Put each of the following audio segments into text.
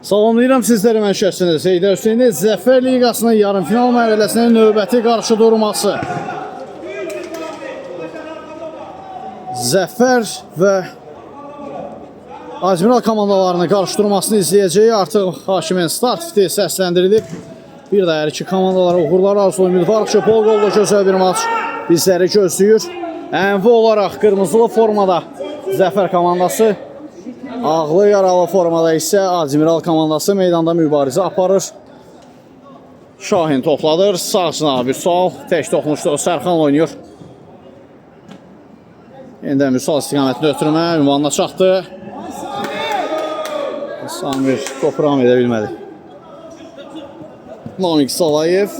Salamlayıram sizləri, mən şəxsiniz Heydər Hüseyni. Zəfər Liqasının yarımfinal mərhələsinin növbəti qarşıdurması. Zəfər və Admiral komandalarının qarşıdurmasını izləyəcəyi artıq hakimin start fiti səsləndirilib. Bir də hər iki komandalara uğurlar arzulayım. Ümidvarıq ki, bol qollu gözəl bir maç bizləri gözləyir. Ənvi olaraq qırmızılı formada Zəfər komandası, ağlı yaralı formada isə Admiral komandası meydanda mübarizə aparır. Şahin topladır. Sağcına Vüsal. Tək toxunuşluq Sərxanla oynayır. Yeniden Vüsal istiqamətini ötürmə. Ünvanına çaxdı. Samir topu ram edə bilmədi. Namik Salayev.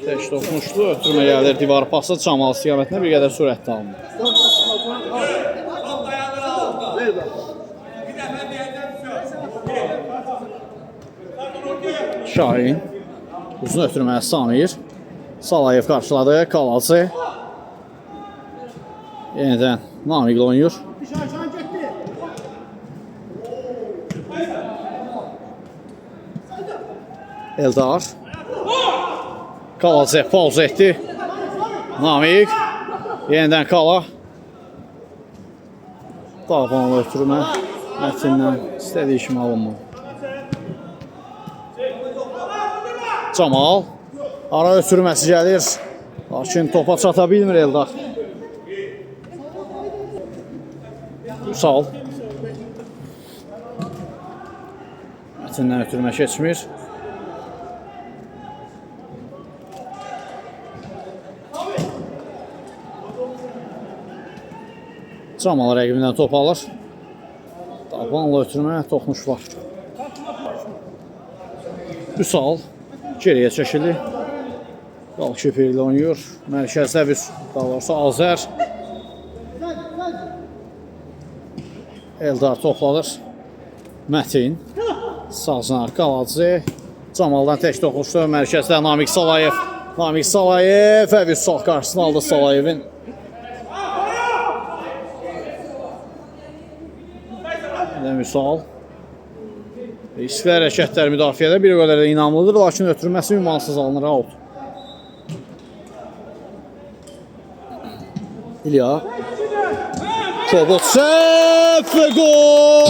Tək toxunuşlu ötürmə gəlir. Divar pası Camal istiqamətinə bir qədər sürətli alınır. Şahin. Uzun ötürməyə Samir. Salayev qarşıladı. Kalası. Yeniden Namik oynayır. Eldar. Kalası pauza etdi. Namik. Yeniden Kala. Dağbanlı ötürmə. Mətindən istədiyi kimi alınmalı. Camal. Ara ötürməsi gəlir. Lakin topa çata bilmir Eldar. Vüsal. Mətindən ötürmə keçmir. Camal rəqibindən top alır. Dağbanla ötürmə toxunuş var. Vüsal geriyə çəkili. Qalkiper ilə oynayır. Mərkəzdə Vüsal Azər. Eldar topladır. Mətin. Sağcına Qalacı. Camaldan tək toxunuşdu. Mərkəzdə Namik Salayev. Namik Salayev və Vüsal qarşısını aldı Salayevin. Vüsal. İstili hərəkətlər müdafiədə bir o qədər də inamlıdır, lakin ötürməsi ünvansız alınır. Out. İlya. Çobotsev və gol!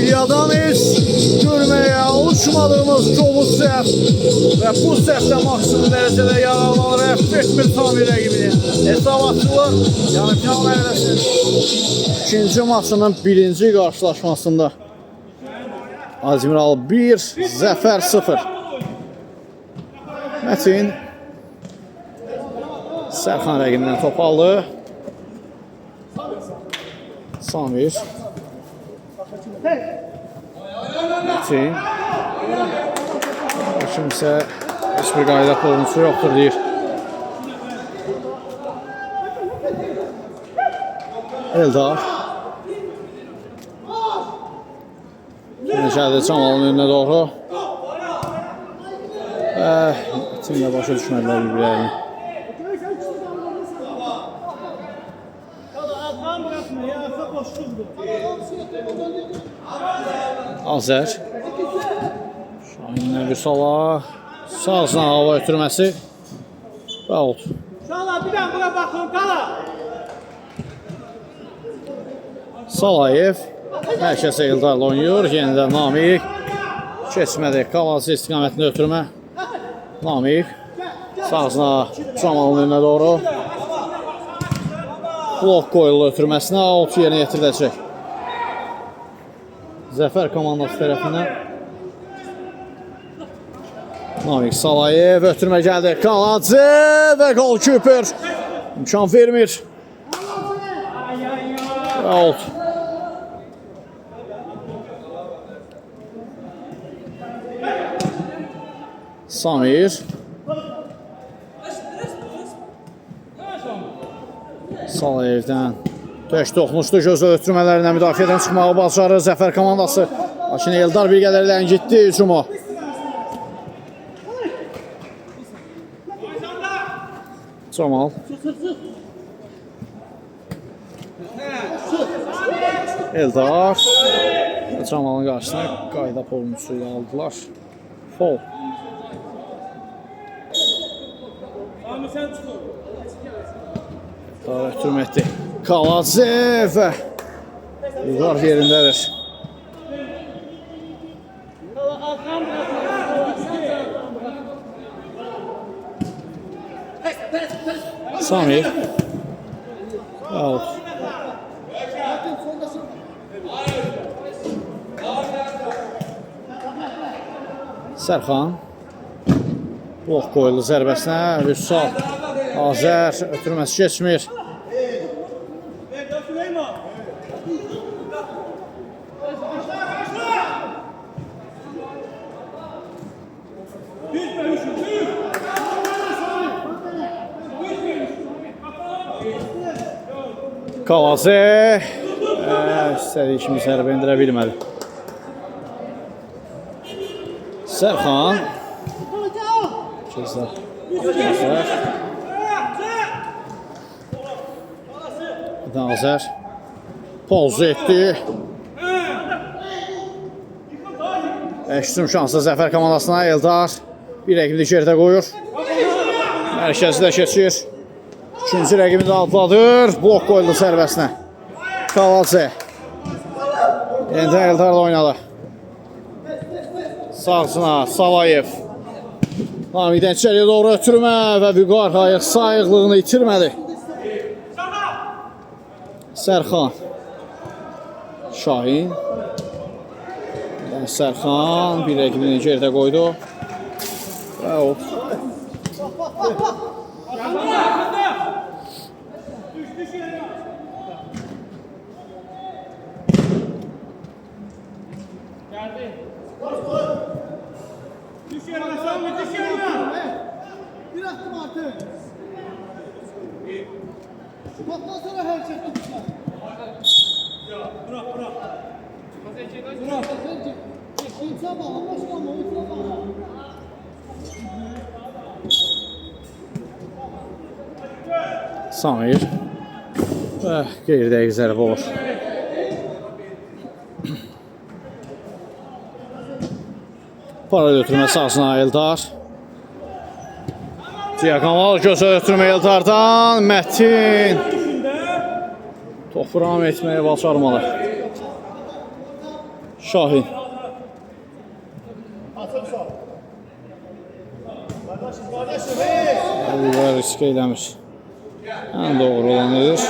İlyadan heç görməyə alışmadığımız Çobotsev və bu səhvdə maksimum dərəcədə yararlanır. F41 Samir rəqibini. Hesabatçılar yarımfinal mərhələsinin ikinci maçının birinci qarşılaşmasında Admiral 1, Zəfər 0. Mətin Sərxan rəqibindən top aldı. Samir. Mətin. Kimsə heç bir qayda pozuntusu yoxdur deyir. Eldar. Gəldi Camalın önünə doğru. Timlə başa düşmədilər bir-birini. Azər. Şahinlə Vüsala. Sağcına hava ötürməsi. Və out. Salayev. Mərkəzə Eldarla oynayır. Yenidən Namik. Keçmədi. Kalası istiqamətində ötürmə. Namik. Sağcına Camalın önünə doğru. Blok qoyulu ötürməsinə out yerinə yetiriləcək. Zəfər komandası tərəfindən. Namik Salayev ötürmə gəldi. Kalacı və golkiper imkan vermir. Out. Samir. Salayevdən tək toxunuşlu gözəl ötürmələrlə müdafiədən çıxmağı bacarır Zəfər komandası. Lakin Eldar bir qədər ləngitdi hücumu. Camal. Eldar Camalın qarşısına qayda pozuntusu ilə aldılar. Fol. Ötürüm etdi. Kalazev. Vüqar yerindədir. Samir. Out. Sərxan. Blok qoyuldu zərbəsinə. Vüsal. Azər ötürməsi keçmir. Kalaze istədiyi kimi zərbə endirə bilmədi. Sərxan Azər Pozu etdi. Əşsüm şansı Zəfər komandasına. Eldar bir rəqibini geridə qoyur. Mərkəzi də keçir. İkinci rəqibini də adladır. Blok qoyuldu zərbəsinə. Kalaze. Yenə Eldar da oynadı. Sağcına Salayev. Namidən içəriyə doğru ötürmə və Vüqar ayıq sayıqlığını itirmədi. Sərxan. Şahin. Sərxan bir rəqibini geridə qoydu. Və o. Bir attım artık. Toptan sonra her şey tutmuşlar. Bırak. Bırak. Geçtiğinse bak. Anlaşma mı? Oyuna bak. Samir. Və qeyri-dəqiq zərbə olur. Para götürmə sahasına Eldar. Diagonal gözə ötürmə Eldardan. Mətin. Topu ram etməyə bacarmalı. Şahin. Risk eləmiş. Ən doğru olan edir.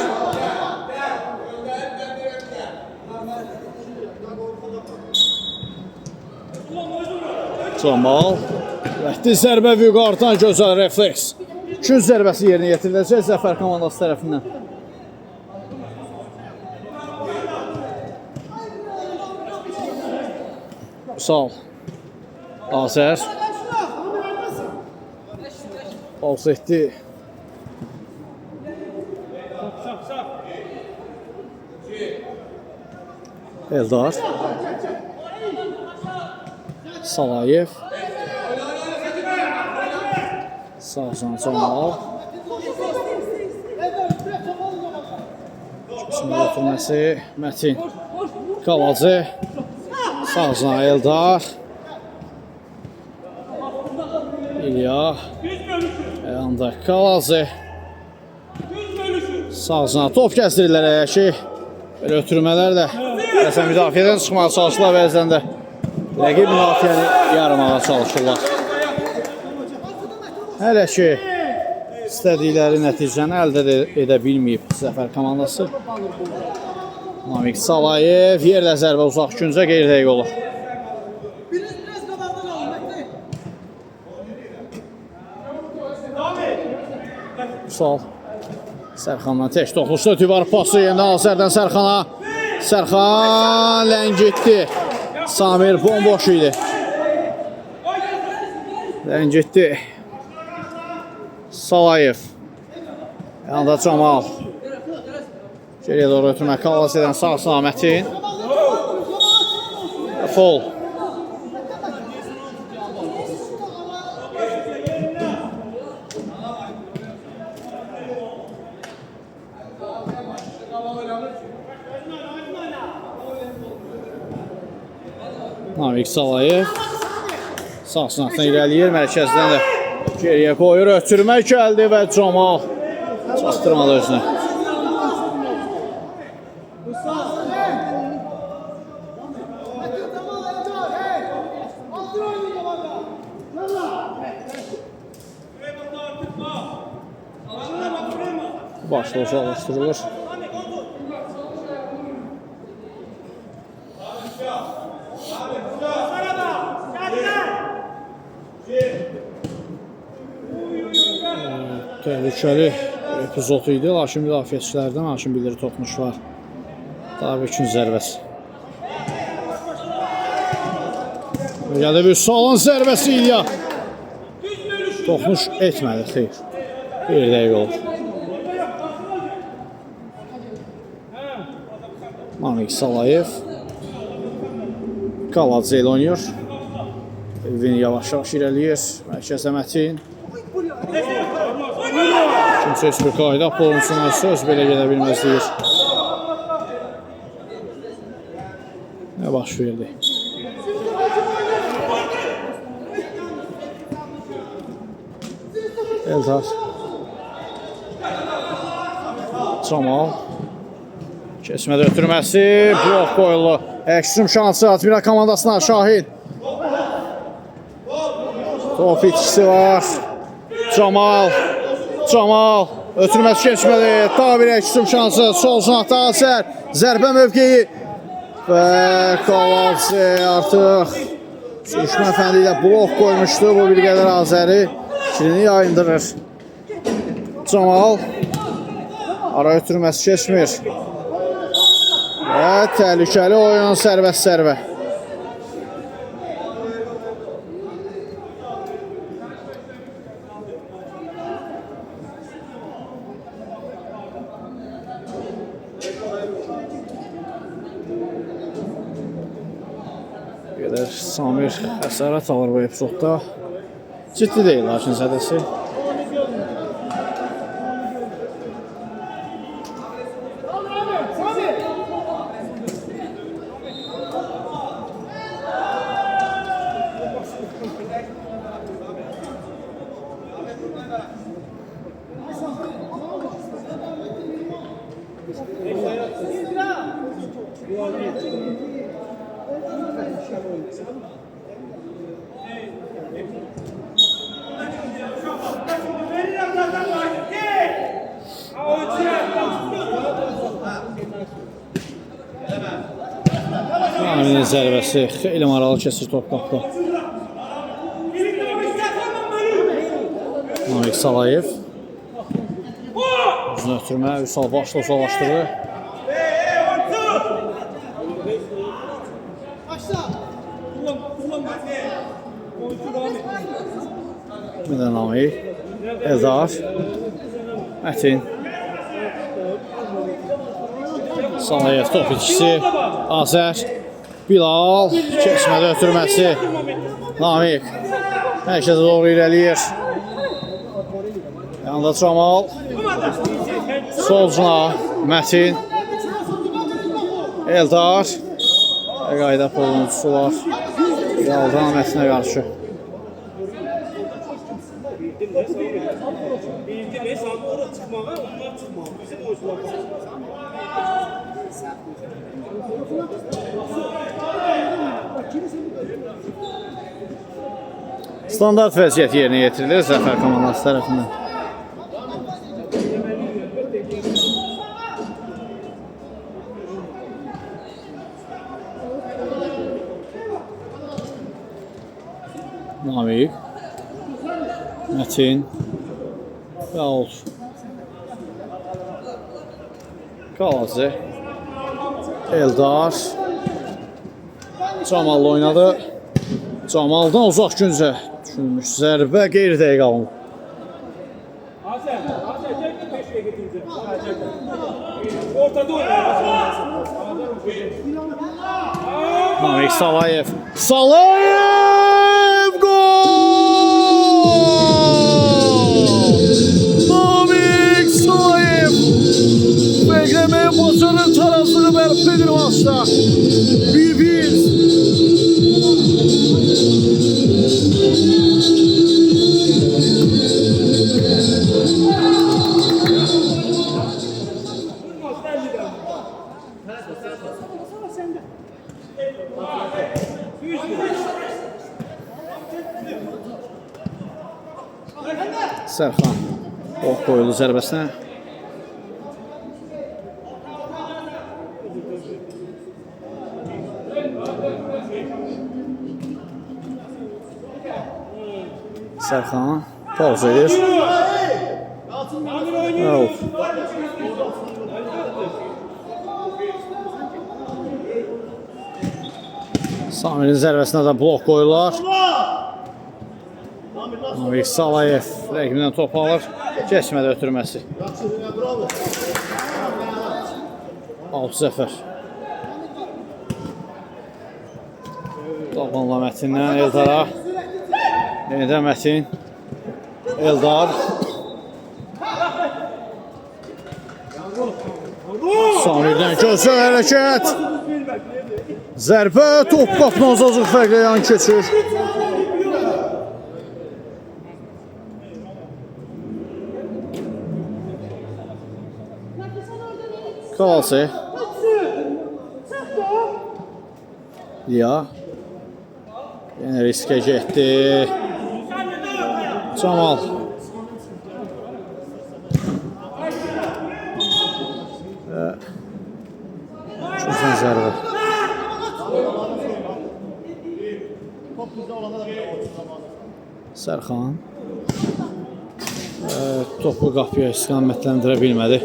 Camal. Rəhdi zərbə Vüqardan gözəl refleks. 200 zərbəsi yerinə yetiriləcək Zəfər komandası tərəfindən. Sağ ol. Azər. Pauz etdi. Eldar. Salayev. Sağcan Camal. Şimdi götürməsi Mətin. Kalacı. Sağcan Eldar. İlya. Ayanda Kalacı. Sağcan top kəsdirirlər əgər ki. Belə ötürmələr də. Bəzən müdafiədən çıxmağa çalışırlar, bəzən də rəqib müdafiəni yarmağa çalışırlar. Hələ ki istədikləri nəticəni əldə edə bilməyib Zəfər komandası. Namik Salayev yerlə zərbə uzaq küncə qeyri-dəqiq olur. Sağ Sərxandan tək toxuşdu. Tüvar pası yenə Azərdən Sərxana. Sərxan ləngitdi. Samir bomboş idi. Ləngitdi. Salayev. Yanında Camal. Geriyə doğru ötürmək. Kalas edən sağ Mətin. Fol. Namik Salayev sağ sınavdan irəliyir. Mərkəzdən də geriyə qoyur. Ötürmək gəldi və Camal çatdırmadı özünə. Başla uzaqlaşdırılır. Təhlükəli epizod idi. Lakin müdafiəçilərdən hakim bilir toxunuş var. Davikin zərbəsi. Gəldi bir salon zərbəsi İlya. Toxunuş etmədi, xeyr. Bir dəqiqə olur. Namik Salayev Qaladze ilə oynayır. Elvin yavaş-yavaş irəliyir. Mərkəzə Mətin. Kimsə heç bir qayda polunçuna söz belə gedə bilməz deyir. Nə baş verdi? Eldar Camal Keçmədə ötürməsi, blok qoyuldu. Ekstrem şansı Admira komandasına Şahin. Top itkisi var. Camal ötürməsi keçmədi. Daha bir ekstrem şansı. Sol cinahda Azər. Zərbə mövqeyi. Və Qaladze artıq Sürüşmə fəndi ilə blok qoymuşdu. Bu bir qədər Azəri fikrini yayındırır. Camal ara ötürməsi keçmir. Və təhlükəli oyun sərbəst zərbə. Bir qədər Samir xəsarət alır bu epizodda. Ciddi deyil lakin zədəsi. Aminin zərbəsi xeyli maralı keçir top qapda. Namik Salayev özünü ötürmə, Üsal başla uzaqlaşdırdı. Bir də Namik Eldar Mətin Salayev top itkisi Azər Bilal keçmədə ötürməsi Namik mərkəzə doğru irəliyir. Yanında Camal solcuna Mətin Eldar qayda pozuntusu var Bilaldan Mətinə qarşı. Standart vəziyyət yerinə yetirilir Zəfər komandası tərəfindən. Namik Mətin Raul Qaladze Eldar Camal oynadı. Camaldan uzaq güncə düşünmüş. Zərbə qeyri dəqiq alındı. Namik Salayev. Salayev gol! Namik Salayev. Beklemeyen başarının tarazlığı bərpa edir maçta. 1-1. Sərxan ox qoyuldu zərbəsinə. Sərxan pauza edir. Out. Samirin zərbəsinə də blok qoyurlar. Amir Salayev rəqibindən topu alır. Keçmədə ötürməsi. 6-0. Dabanla Mətindən Eldara. Yenidən Mətin. Eldar. Samirdən gözəl hərəkət. Zərbə top qapına azazıq fərqlə yan keçir. Kavalsi. Ya. Yenə riskə getdi. Camal. Güzel zərbə. Sərxan. Topu qapıya istiqamətləndirə bilmədi.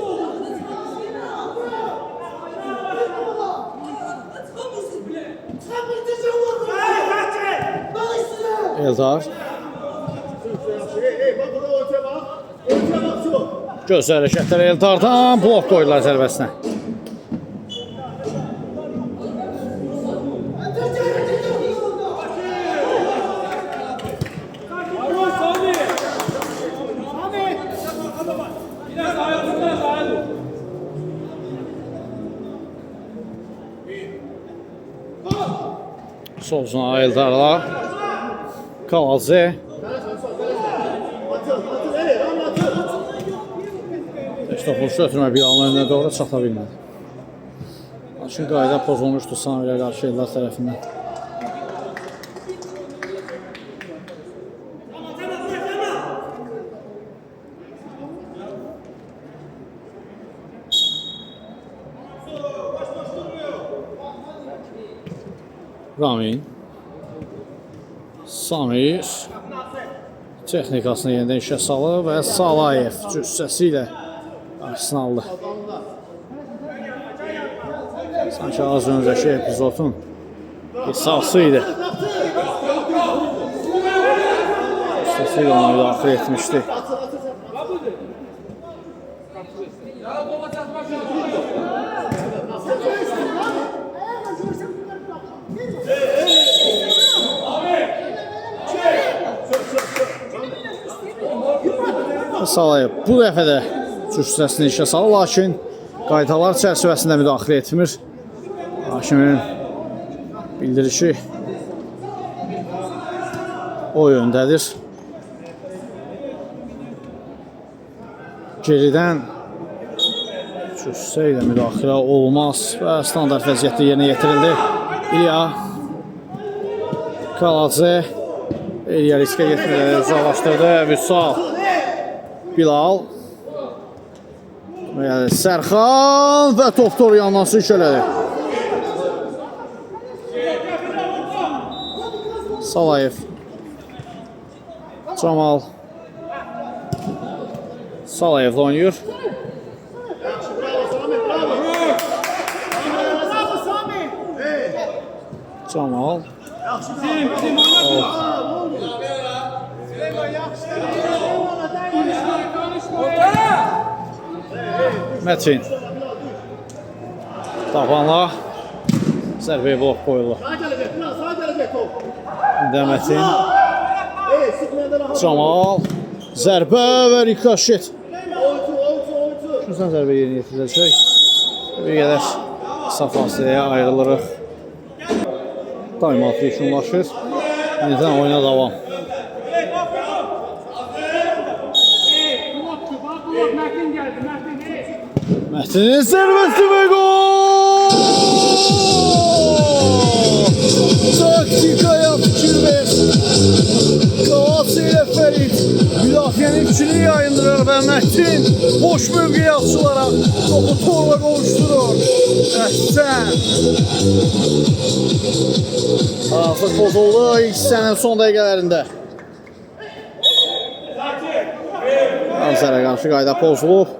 Eldar. Gözəl hərəkətlər Eldardan blok qoydular zərbəsinə. Solcuna Eldarla. Kavalsi. Topu ötürmə bir anın önünə doğru çata bilmədi. Çünki qayda pozulmuşdu Samirə qarşı Eldar tərəfindən. Ramin. Samir. Texnikasını yenidən işə salır və Salayev cüssəsi ilə qarşısını aldı. Sanki az öncəki epizodun qisası idi. Cüssəsi ilə onu müdaxilə etmişdi. Salayev bu dəfə də cüssəsini işə salır, lakin qaydalar çərçivəsində müdaxilə etmir. Hakimin bildirişi o yöndədir. Geridən cüssə ilə müdaxilə olmaz və standart vəziyyətdə yerinə yetirildi. İlya Kaladze İlya riskə getirdi, uzaqlaşdırdı. Vüsal Bilal Sərxan və top doğru yandan sürüş elədi. Salayev Camal Salayev'la oynayır. Camal Mətin Tabanla zərbəyə blok qoyurlar. İndə Mətin Camal zərbə və rikoşet. Şunsan zərbə yerinə yetiriləcək. Bir qədər qısa fasiləyə ayrılırıq. Time-out yekunlaşır. Yenidən oyuna davam. Mətin'in zərbəsi və gol! Çiftçiliği yayındırır ve Metin boş mövqeyi açılaraq topu torla qovuşturur. Əhsən. Artıq pozuldu ilk hissənin son dəqiqələrində. Qansərə qarşı qayda pozulub.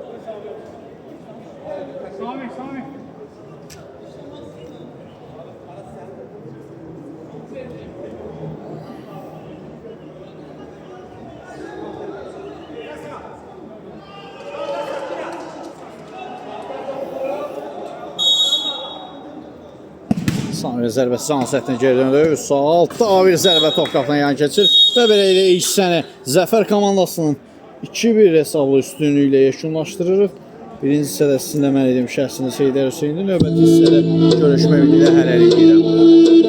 Samir zərbəsi can səttinə geri döndü. Sağ altda bir zərbə top qapına yan keçir. Və belə ilə ilk hissəni Zəfər komandasının 2-1 hesablı üstünlüyü ilə yekunlaşdırırıq. Birinci hissədə sizinlə mən edim şəxsində Seydər Hüseyindir. Növbəti hissədə görüşmək ümidi ilə hələlik edirəm.